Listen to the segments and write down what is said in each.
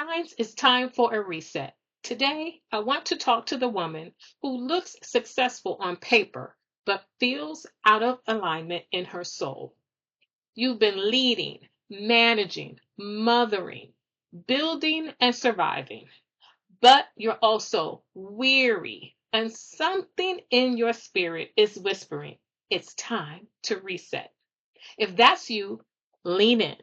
Signs it's time for a reset. Today, I want to talk to the woman who looks successful on paper but feels out of alignment in her soul. You've been leading, managing, mothering, building, and surviving, but you're also weary, and something in your spirit is whispering, it's time to reset. If that's you, lean in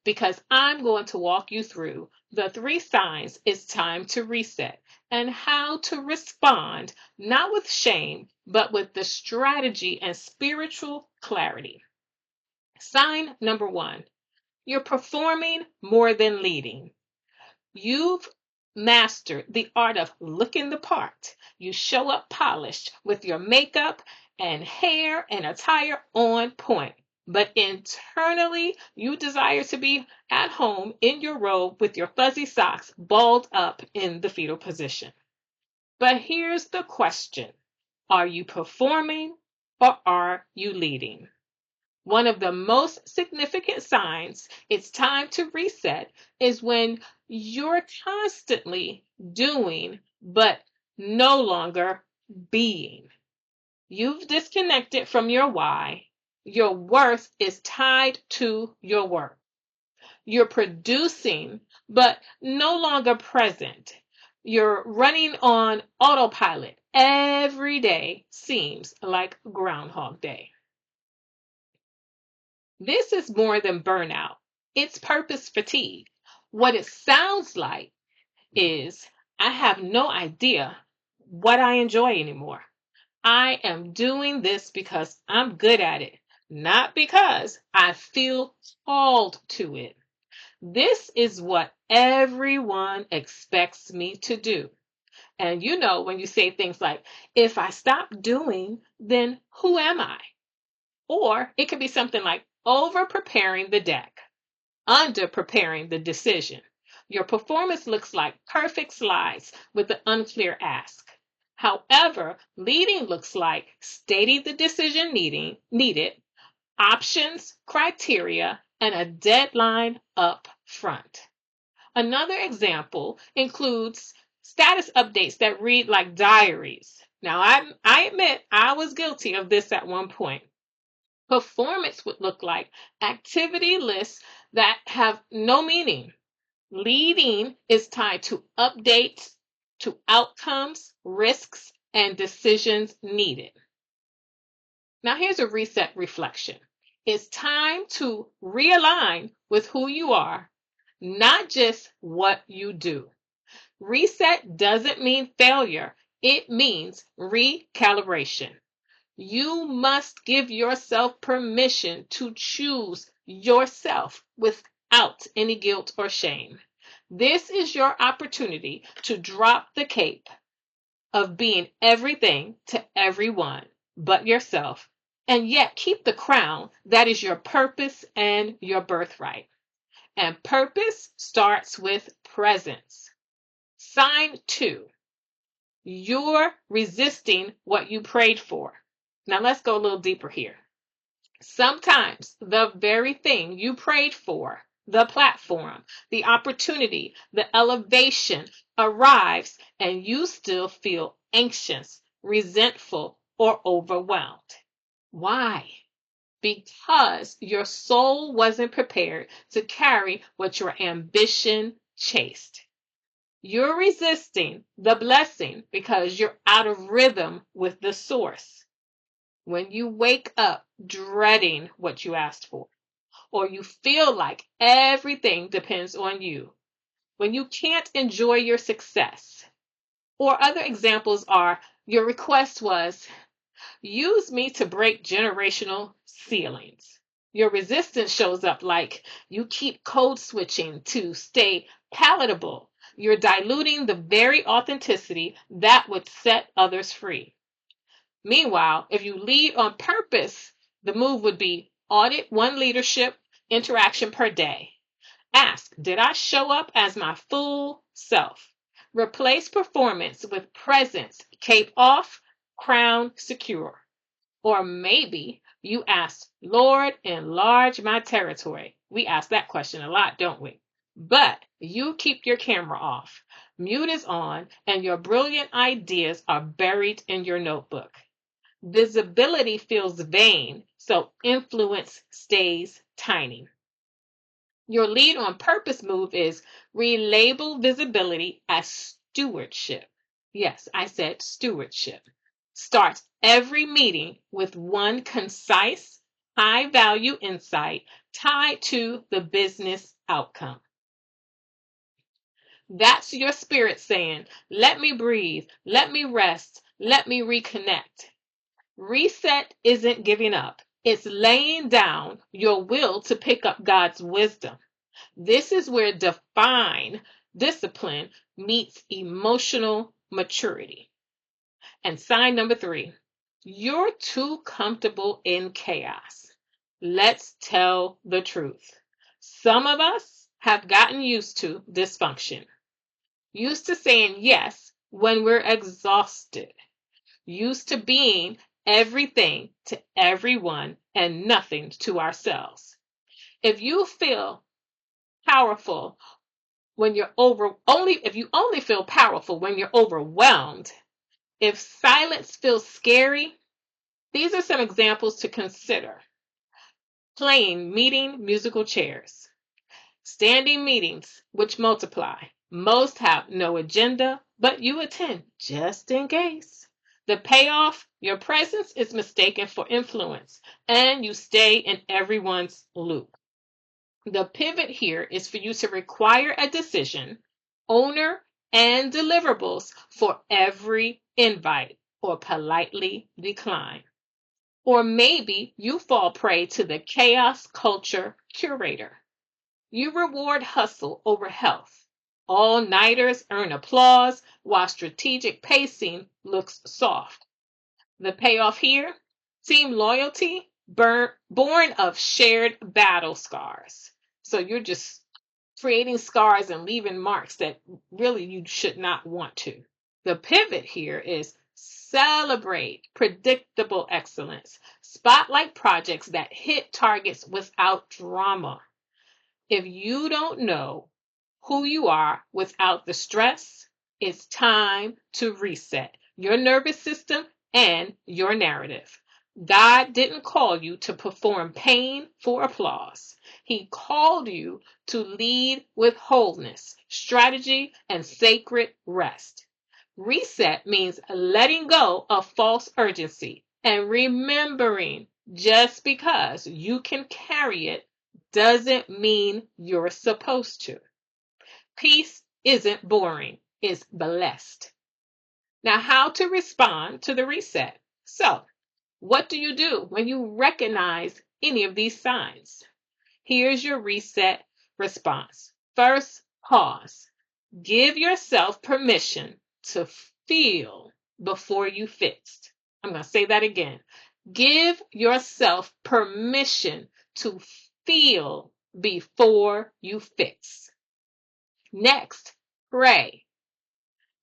because I'm going to walk you through the 3 signs it's time to reset and how to respond, not with shame, but with the strategy and spiritual clarity. Sign number 1, you're performing more than leading. You've mastered the art of looking the part. You show up polished with your makeup and hair and attire on point. But internally, you desire to be at home in your robe with your fuzzy socks balled up in the fetal position. But here's the question. Are you performing or are you leading? One of the most significant signs it's time to reset is when you're constantly doing, but no longer being. You've disconnected from your why. Your worth is tied to your work. You're producing, but no longer present. You're running on autopilot. Every day seems like Groundhog Day. This is more than burnout. It's purpose fatigue. What it sounds like is I have no idea what I enjoy anymore. I am doing this because I'm good at it, not because I feel called to it. This is what everyone expects me to do. And you know, when you say things like, if I stop doing, then who am I? Or it could be something like over preparing the deck, under preparing the decision. Your performance looks like perfect slides with an unclear ask. However, leading looks like stating the decision needed, options, criteria, and a deadline up front. Another example includes status updates that read like diaries. Now, I admit I was guilty of this at one point. Performance would look like activity lists that have no meaning. Leading is tied to updates, to outcomes, risks, and decisions needed. Now, here's a reset reflection. It's time to realign with who you are, not just what you do. Reset doesn't mean failure, it means recalibration. You must give yourself permission to choose yourself without any guilt or shame. This is your opportunity to drop the cape of being everything to everyone but yourself, and yet keep the crown that is your purpose and your birthright. And purpose starts with presence. Sign 2. You're resisting what you prayed for. Now let's go a little deeper here. Sometimes the very thing you prayed for, the platform, the opportunity, the elevation arrives and you still feel anxious, resentful, or overwhelmed. Why? Because your soul wasn't prepared to carry what your ambition chased. You're resisting the blessing because you're out of rhythm with the source. When you wake up dreading what you asked for, or you feel like everything depends on you, when you can't enjoy your success, or other examples are your request was, use me to break generational ceilings. Your resistance shows up like you keep code switching to stay palatable. You're diluting the very authenticity that would set others free. Meanwhile, if you lead on purpose, the move would be audit 1 leadership interaction per day. Ask, did I show up as my full self? Replace performance with presence, cape off, crown secure. Or maybe you ask, Lord, enlarge my territory. We ask that question a lot, don't we? But You keep your camera off, mute is on, and your brilliant ideas are buried in your notebook. Visibility feels vain, so influence stays tiny. Your lead on purpose move is relabel visibility as stewardship. Yes, I said stewardship. Start every meeting with one concise, high value insight tied to the business outcome. That's your spirit saying, let me breathe, let me rest, let me reconnect. Reset isn't giving up. It's laying down your will to pick up God's wisdom. This is where divine discipline meets emotional maturity. And sign number 3, you're too comfortable in chaos. Let's tell the truth. Some of us have gotten used to dysfunction, used to saying yes when we're exhausted, used to being everything to everyone and nothing to ourselves. If you feel powerful when you're if you only feel powerful when you're overwhelmed, if silence feels scary, these are some examples to consider. Playing meeting musical chairs, standing meetings which multiply. Most have no agenda, but you attend just in case. The payoff, your presence is mistaken for influence, and you stay in everyone's loop. The pivot here is for you to require a decision, owner, and deliverables for every invite or politely decline. Or maybe you fall prey to the chaos culture curator. You reward hustle over health. All-nighters earn applause while strategic pacing looks soft. The payoff here? Team loyalty born of shared battle scars. So you're just creating scars and leaving marks that really you should not want to. The pivot here is celebrate predictable excellence. Spotlight projects that hit targets without drama. If you don't know who you are without the stress, it's time to reset your nervous system and your narrative. God didn't call you to perform pain for applause. He called you to lead with wholeness, strategy, and sacred rest. Reset means letting go of false urgency and remembering just because you can carry it doesn't mean you're supposed to. Peace isn't boring, it's blessed. Now, how to respond to the reset? So, what do you do when you recognize any of these signs? Here's your reset response. First, pause. Give yourself permission to feel before you fix. I'm going to say that again. Give yourself permission to feel before you fix. Next, pray.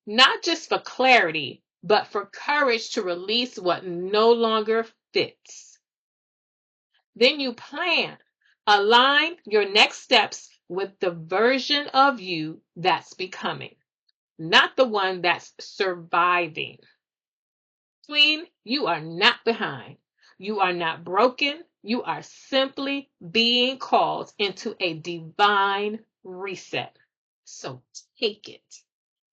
Not just for clarity, but for courage to release what no longer fits. Then you plan. Align your next steps with the version of you that's becoming, not the one that's surviving. Queen, you are not behind. You are not broken. You are simply being called into a divine reset. So take it,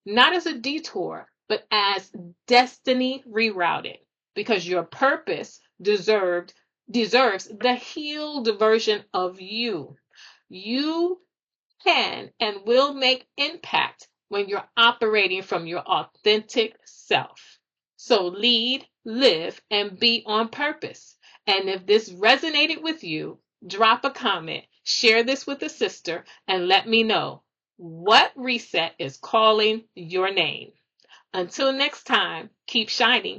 not as a detour, but as destiny rerouted, because your purpose deserves the healed version of you. You can and will make impact when you're operating from your authentic self. So lead, live, and be on purpose. And if this resonated with you, drop a comment, share this with a sister, and let me know what reset is calling your name. Until next time, keep shining.